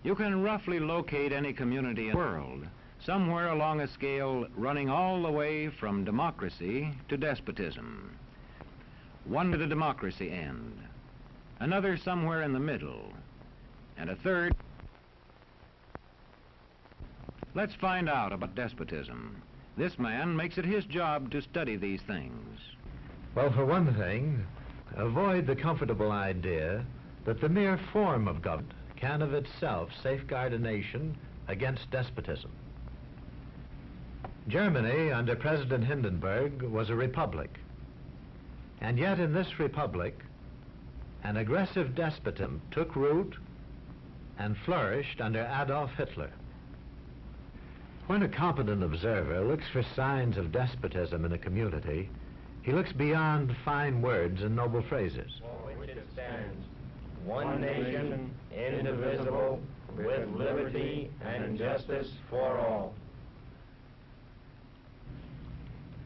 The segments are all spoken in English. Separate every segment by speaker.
Speaker 1: You can roughly locate any community in the world, somewhere along a scale running all the way from democracy to despotism. One to the democracy end, another somewhere in the middle, and a third. Let's find out about despotism. This man makes it his job to study these things.
Speaker 2: Well, for one thing, avoid the comfortable idea that the mere form of government can of itself safeguard a nation against despotism. Germany, under President Hindenburg, was a republic. And yet in this republic, an aggressive despotism took root and flourished under Adolf Hitler. When a competent observer looks for signs of despotism in a community, he looks beyond fine words and noble phrases.
Speaker 3: For which it stands, one nation, indivisible, with liberty and justice for all.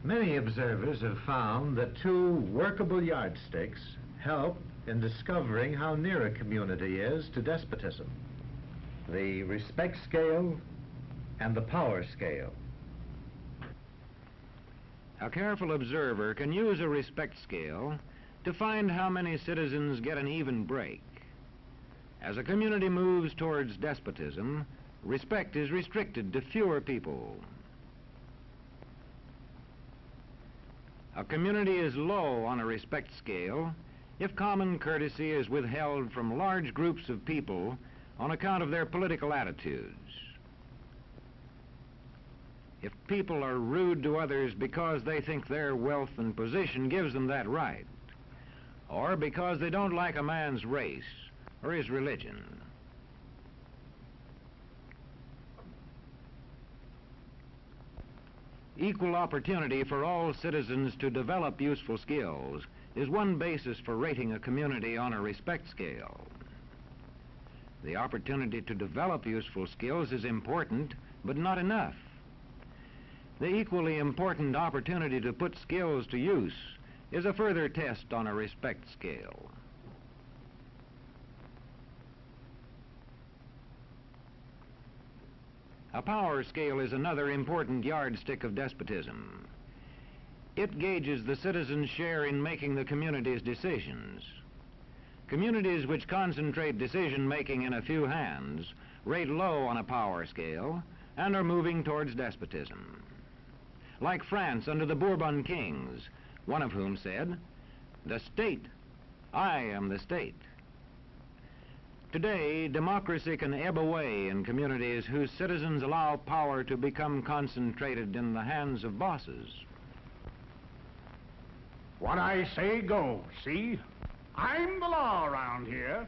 Speaker 2: Many observers have found that two workable yardsticks help in discovering how near a community is to despotism: the respect scale and the power scale.
Speaker 1: A careful observer can use a respect scale to find how many citizens get an even break. As a community moves towards despotism, respect is restricted to fewer people. A community is low on a respect scale if common courtesy is withheld from large groups of people on account of their political attitudes. If people are rude to others because they think their wealth and position gives them that right, or because they don't like a man's race or his religion. Equal opportunity for all citizens to develop useful skills is one basis for rating a community on a respect scale. The opportunity to develop useful skills is important, but not enough. The equally important opportunity to put skills to use is a further test on a respect scale. A power scale is another important yardstick of despotism. It gauges the citizens' share in making the community's decisions. Communities which concentrate decision-making in a few hands rate low on a power scale and are moving towards despotism. Like France under the Bourbon kings, one of whom said, "The state, I am the state." Today, democracy can ebb away in communities whose citizens allow power to become concentrated in the hands of bosses.
Speaker 4: What I say goes, see? I'm the law around here.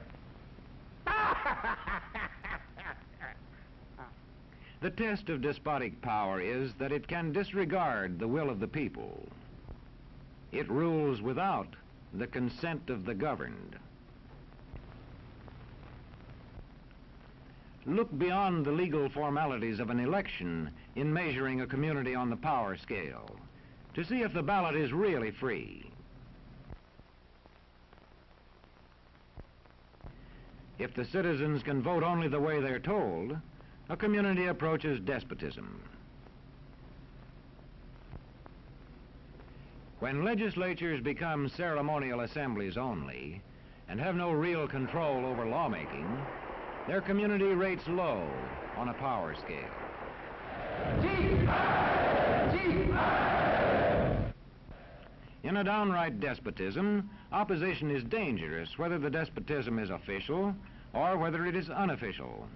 Speaker 1: The test of despotic power is that it can disregard the will of the people. It rules without the consent of the governed. Look beyond the legal formalities of an election in measuring a community on the power scale to see if the ballot is really free. If the citizens can vote only the way they're told, a community approaches despotism. When legislatures become ceremonial assemblies only and have no real control over lawmaking, their community rates low on a power scale. In a downright despotism, opposition is dangerous, whether the despotism is official or whether it is unofficial.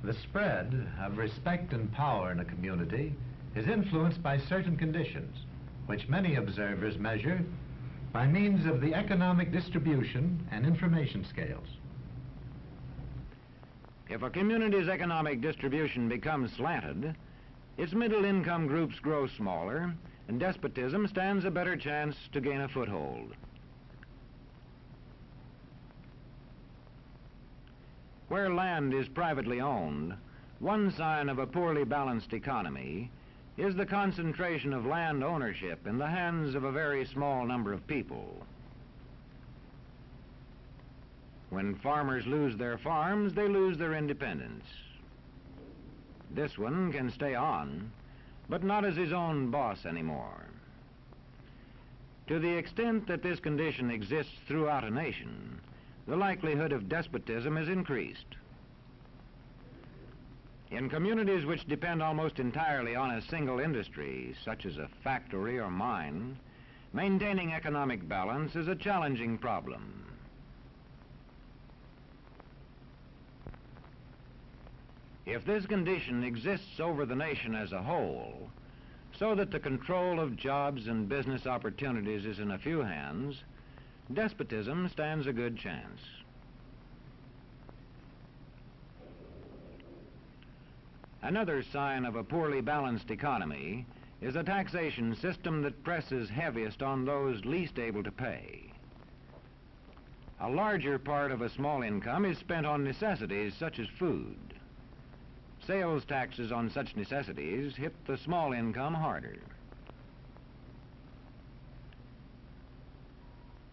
Speaker 2: The spread of respect and power in a community is influenced by certain conditions, which many observers measure by means of the economic distribution and information scales.
Speaker 1: If a community's economic distribution becomes slanted, its middle-income groups grow smaller, and despotism stands a better chance to gain a foothold. Where land is privately owned, one sign of a poorly balanced economy is the concentration of land ownership in the hands of a very small number of people. When farmers lose their farms, they lose their independence. This one can stay on, but not as his own boss anymore. To the extent that this condition exists throughout a nation, the likelihood of despotism is increased. In communities which depend almost entirely on a single industry, such as a factory or mine, maintaining economic balance is a challenging problem. If this condition exists over the nation as a whole, so that the control of jobs and business opportunities is in a few hands, despotism stands a good chance. Another sign of a poorly balanced economy is a taxation system that presses heaviest on those least able to pay. A larger part of a small income is spent on necessities such as food. Sales taxes on such necessities hit the small income harder.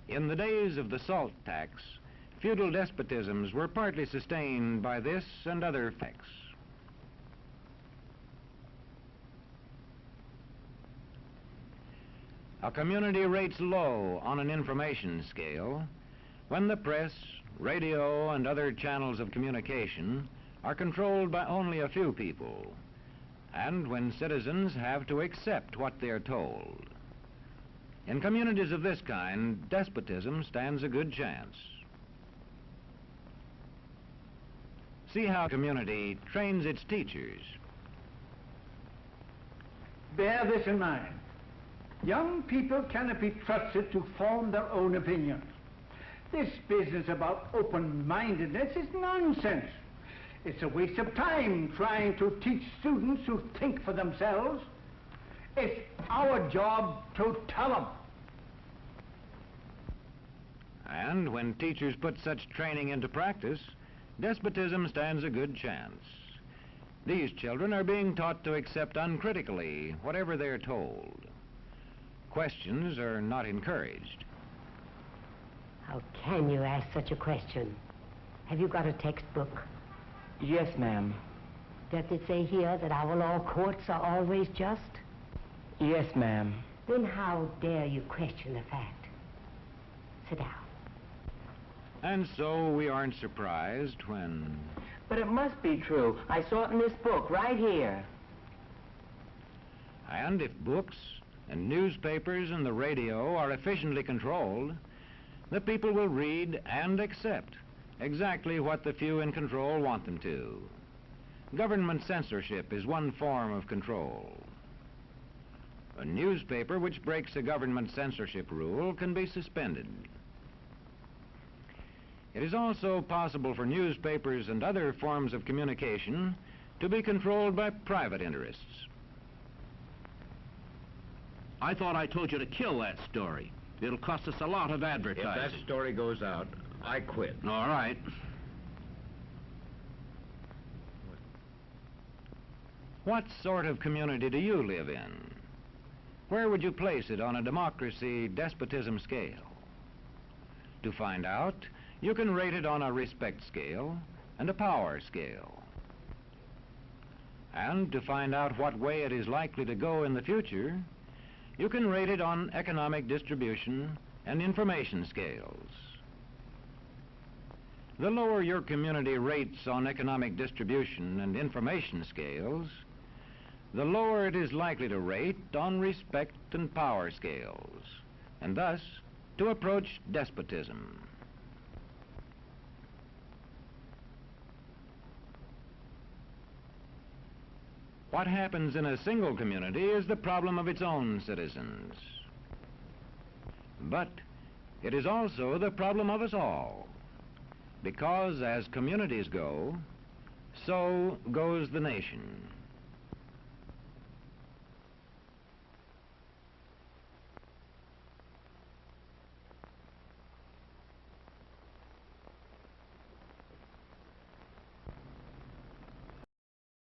Speaker 1: In the days of the salt tax, feudal despotisms were partly sustained by this and other effects. A community rates low on an information scale when the press, radio, and other channels of communication are controlled by only a few people, and when citizens have to accept what they're told. In communities of this kind, despotism stands a good chance. See how a community trains its teachers.
Speaker 4: Bear this in mind. Young people cannot be trusted to form their own opinions. This business about open-mindedness is nonsense. It's a waste of time trying to teach students to think for themselves. It's our job to tell them.
Speaker 1: And when teachers put such training into practice, despotism stands a good chance. These children are being taught to accept uncritically whatever they're told. Questions are not encouraged.
Speaker 5: How can you ask such a question? Have you got a textbook?
Speaker 6: Yes, ma'am.
Speaker 5: Does it say here that our law courts are always just?
Speaker 6: Yes, ma'am.
Speaker 5: Then how dare you question the fact? Sit down.
Speaker 1: And so we aren't surprised when...
Speaker 6: But it must be true. I saw it in this book right here.
Speaker 1: And if books and newspapers and the radio are efficiently controlled, the people will read and accept exactly what the few in control want them to. Government censorship is one form of control. A newspaper which breaks a government censorship rule can be suspended. It is also possible for newspapers and other forms of communication to be controlled by private interests.
Speaker 7: I thought I told you to kill that story. It'll cost us a lot of advertising.
Speaker 3: If that story goes out, I quit.
Speaker 7: All right.
Speaker 1: What sort of community do you live in? Where would you place it on a democracy-despotism scale? To find out, you can rate it on a respect scale and a power scale. And to find out what way it is likely to go in the future, you can rate it on economic distribution and information scales. The lower your community rates on economic distribution and information scales, the lower it is likely to rate on respect and power scales, and thus to approach despotism. What happens in a single community is the problem of its own citizens. But it is also the problem of us all, because as communities go, so goes the nation.